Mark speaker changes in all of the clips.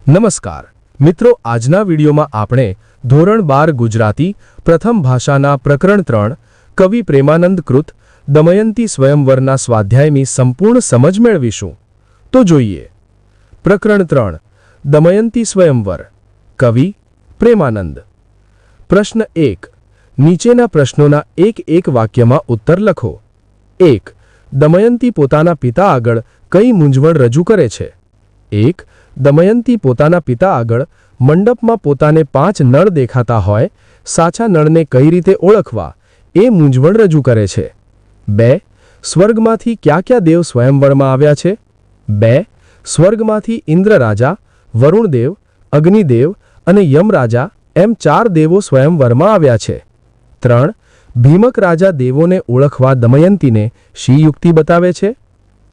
Speaker 1: નમસ્કાર મિત્રો, આજના વિડીયોમાં આપણે ધોરણ 12 ગુજરાતી પ્રથમ ભાષાના પ્રકરણ 3 કવિ પ્રેમાનંદ કૃત દમયંતી સ્વયંવરના સ્વાધ્યાયની સંપૂર્ણ સમજ મેળવીશું. તો જોઈએ. પ્રકરણ 3 દમયંતી સ્વયંવર. કવિ પ્રેમાનંદ. પ્રશ્ન 1. નીચેના પ્રશ્નોના એક વાક્યમાં ઉત્તર લખો. 1. દમયંતી પોતાના પિતા આગળ કઈ મૂંઝવણ રજૂ કરે છે? 1. દમયંતી પોતાના પિતા આગળ મંડપમાં પોતાને 5 નળ દેખાતા હોય, સાચા નળને કઈ રીતે ઓળખવા એ મૂંઝવણ રજૂ કરે છે. 2. સ્વર્ગમાંથી કયા દેવ સ્વયંવરમાં આવ્યા છે? 2. સ્વર્ગમાંથી ઇન્દ્ર રાજા, વરુણદેવ, અગ્નિદેવ અને યમરાજા એમ 4 દેવો સ્વયંવરમાં આવ્યા છે. 3. ભીમક રાજા દેવોને ઓળખવા દમયંતીને શી યુક્તિ બતાવે છે?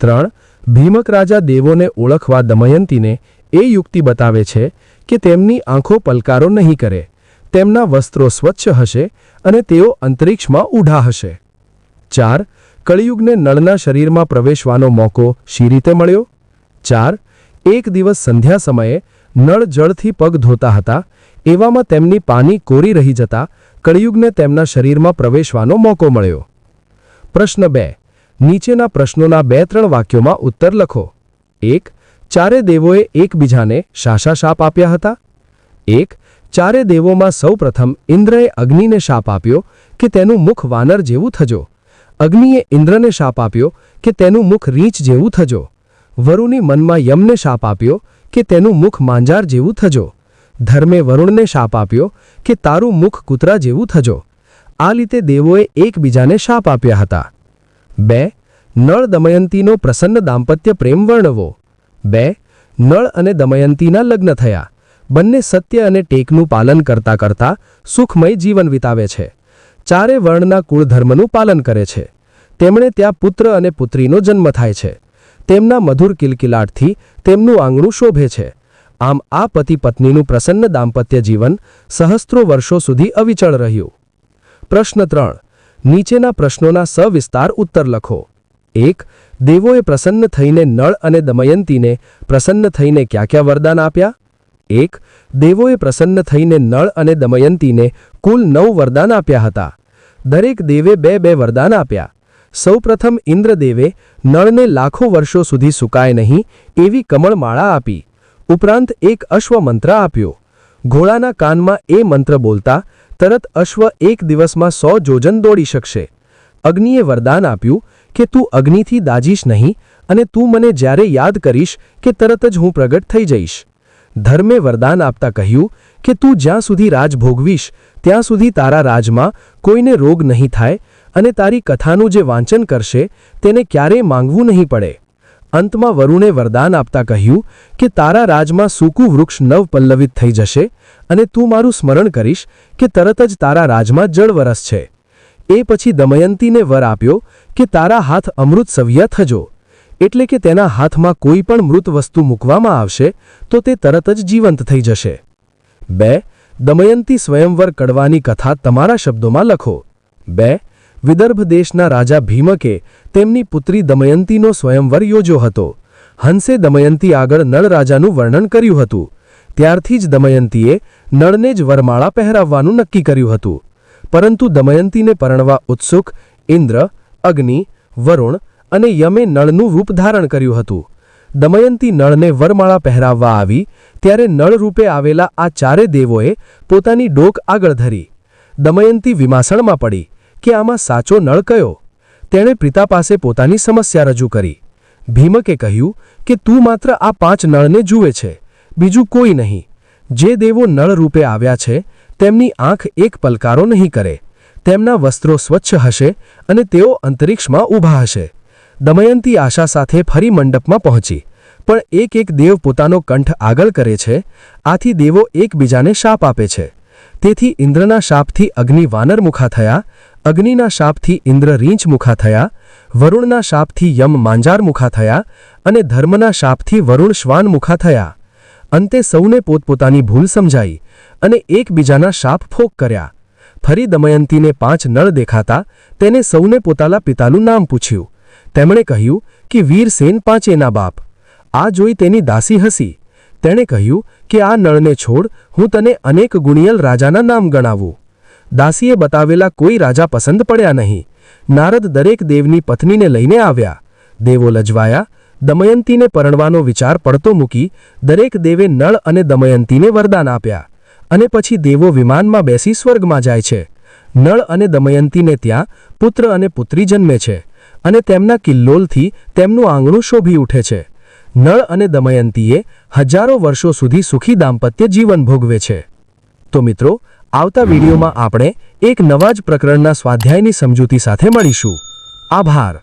Speaker 1: 3. ભીમક રાજા દેવોને ઓળખવા દમયંતીને એ યુક્તિ બતાવે છે કે તેમની આંખો પલકારો નહીં કરે, તેમના વસ્ત્રો સ્વચ્છ હશે અને તેઓ અંતરિક્ષમાં ઊઢા હશે. 4. કળિયુગને નળના શરીરમાં પ્રવેશવાનો મોકો શી રીતે મળ્યો? 4. એક દિવસ સંધ્યા સમયે નળ જળથી પગ ધોતા હતા, એવામાં તેમની પાની કોરી રહી જતા કળિયુગને તેમના શરીરમાં પ્રવેશવાનો મોકો મળ્યો. પ્રશ્ન 2. નીચેના પ્રશ્નોના 2-3 વાક્યોમાં ઉત્તર લખો. 1. ચારે દેવોએ એકબીજાને શા શાપ આપ્યા હતા? 1. ચારે દેવોમાં સૌપ્રથમ ઇન્દ્રએ અગ્નિને શાપ આપ્યો કે તેનું મુખ વાનર જેવું થજો. અગ્નિએ ઇન્દ્રને શાપ આપ્યો કે તેનું મુખ રીંછ જેવું થજો. વરુની મનમાં યમને શાપ આપ્યો કે તેનું મુખ માંજાર જેવું થજો. ધર્મે વરુણને શાપ આપ્યો કે તારું મુખ કૂતરા જેવું થજો. આ રીતે દેવોએ એકબીજાને શાપ આપ્યા હતા. 2. નળ દમયંતીનો પ્રસન્ન દાંપત્ય પ્રેમ વર્ણવો. 2. નળ અને દમયંતીના લગ્ન થયા. બંને સત્ય અને ટેકનું પાલન કરતા કરતા સુખમય જીવન વિતાવે છે. ચારે વર્ણના કુળધર્મનું પાલન કરે છે. તેમણે ત્યાં પુત્ર અને પુત્રીનો જન્મ થાય છે. તેમના મધુર કિલકિલાટથી તેમનું આંગણું શોભે છે. આમ આ પતિ પત્નીનું પ્રસન્ન દાંપત્ય જીવન સહસ્ત્રો વર્ષો સુધી અવિચળ રહ્યું. પ્રશ્ન 3. નીચેના પ્રશ્નોના સવિસ્તાર ઉત્તર લખો. 1. દેવોએ પ્રસન્ન થઈને નળ અને દમયંતીને પ્રસન્ન થઈને ક્યાં વરદાન આપ્યા? 1. દેવોએ પ્રસન્ન થઈને નળ અને દમયંતીને કુલ 9 વરદાન આપ્યા હતા. દરેક દેવે 2 વરદાન આપ્યા. સૌપ્રથમ ઇન્દ્રદેવે નળને લાખો વર્ષો સુધી સુકાય નહીં એવી કમળમાળા આપી. ઉપરાંત એક અશ્વ મંત્ર આપ્યો. ઘોડાના કાનમાં એ મંત્ર બોલતા તરત અશ્વ એક દિવસમાં 100 જોજન દોડી શકશે. અગ્નિએ વરદાન આપ્યું કે તું અગ્નિથી દાજીશ નહીં અને તું મને જ્યારે યાદ કરીશ કે તરત જ હું પ્રગટ થઈ જઈશ. ધર્મે વરદાન આપતા કહ્યું કે તું જ્યાં સુધી રાજ ભોગવીશ ત્યાં સુધી તારા રાજમાં કોઈને રોગ નહીં થાય અને તારી કથાનું જે વાંચન કરશે તેને ક્યારેય માંગવું નહીં પડે. અંતમાં વરુણે વરદાન આપતા કહ્યું કે તારા રાજમાં સૂકું વૃક્ષ નવપલ્લવિત થઈ જશે અને તું મારું સ્મરણ કરીશ કે તરત જ તારા રાજમાં જળ વરસશે. એ પછી દમયંતીને વર આપ્યો કે તારા હાથ અમૃત સવ્ય થજો, એટલે કે તેના હાથમાં કોઈ પણ મૃત વસ્તુ મૂકવામાં આવશે તો તે તરત જ જીવંત થઈ જશે. 2. દમયંતી સ્વયંવર કડવાની કથા તમારા શબ્દોમાં લખો. 2. વિદર્ભ દેશના રાજા ભીમકે તેમની પુત્રી દમયંતીનો સ્વયંવર યોજ્યો હતો. હંસે દમયંતી આગળ નળ રાજાનું વર્ણન કર્યું હતું. ત્યારથી જ દમયંતીએ નળને જ વરમાળા પહેરાવવાનું નક્કી કર્યું હતું. પરંતુ દમયંતીને પરણવા ઉત્સુક ઇન્દ્ર, અગ્નિ, વરુણ અને યમે નળનું રૂપ ધારણ કર્યું હતું. દમયંતી નળને વરમાળા પહેરાવવા આવી ત્યારે નળ રૂપે આવેલા આ 4 દેવોએ પોતાની ડોક આગળ ધરી. દમયંતી વિમાસણમાં પડી કે આમાં સાચો નળ કયો? તેણે પિતા પાસે પોતાની સમસ્યા રજૂ કરી. ભીમકે કહ્યું કે તું માત્ર આ 5 નળને જુએ છે, બીજું કોઈ નહીં. જે દેવો નળ રૂપે આવ્યા છે તેમની આંખ એક પલકારો નહીં કરે, તેમના વસ્ત્રો સ્વચ્છ હશે અને તેઓ અંતરિક્ષમાં ઊભા હશે. દમયંતી આશા સાથે ફરી મંડપમાં પહોંચી, પણ એક દેવ પોતાનો કંઠ આગળ કરે છે. આથી દેવો એકબીજાને શાપ આપે છે. તેથી ઇન્દ્રના શાપથી અગ્નિ વાનર મુખા થયા, અગ્નિના શાપથી ઇન્દ્ર રીંછ મુખા થયા, વરુણના શાપથી યમ માંજાર મુખા થયા અને ધર્મના શાપથી વરુણ શ્વાન મુખા થયા. અંતે સૌને પોતપોતાની ભૂલ સમજાઈ અને એકબીજાના શાપ ફોક કર્યા. ફરી દમયંતીને 5 નળ દેખાતા તેને સૌને પોતાના પિતાનું નામ પૂછ્યું. તેમણે કહ્યું કે વીરસેન પાંચેના બાપ. આ જોઈ તેની દાસી હસી. તેણે કહ્યું કે આ નળને છોડ, હું તને અનેક ગુણિયલ રાજાના નામ ગણાવું. દાસીએ બતાવેલા કોઈ રાજા પસંદ પડ્યા નહીં. નારદ દરેક દેવની પત્નીને લઈને આવ્યા. દેવો લજવાયા. દમયંતીને પરણવાનો વિચાર પડતો મૂકી દરેક દેવે નળ અને દમયંતીને વરદાન આપ્યા. અને પછી દેવો વિમાનમાં બેસી સ્વર્ગમાં જાય છે. નળ અને દમયંતીને ત્યાં પુત્ર અને પુત્રી જન્મે છે અને તેમના કિલ્લોલથી તેમનું આંગણું શોભી ઉઠે છે. નળ અને દમયંતીએ હજારો વર્ષો સુધી સુખી દાંપત્ય જીવન ભોગવે છે. તો મિત્રો, આવતા વિડીયોમાં આપણે એક નવા જ પ્રકરણના સ્વાધ્યાયની સમજૂતી સાથે મળીશું. આભાર.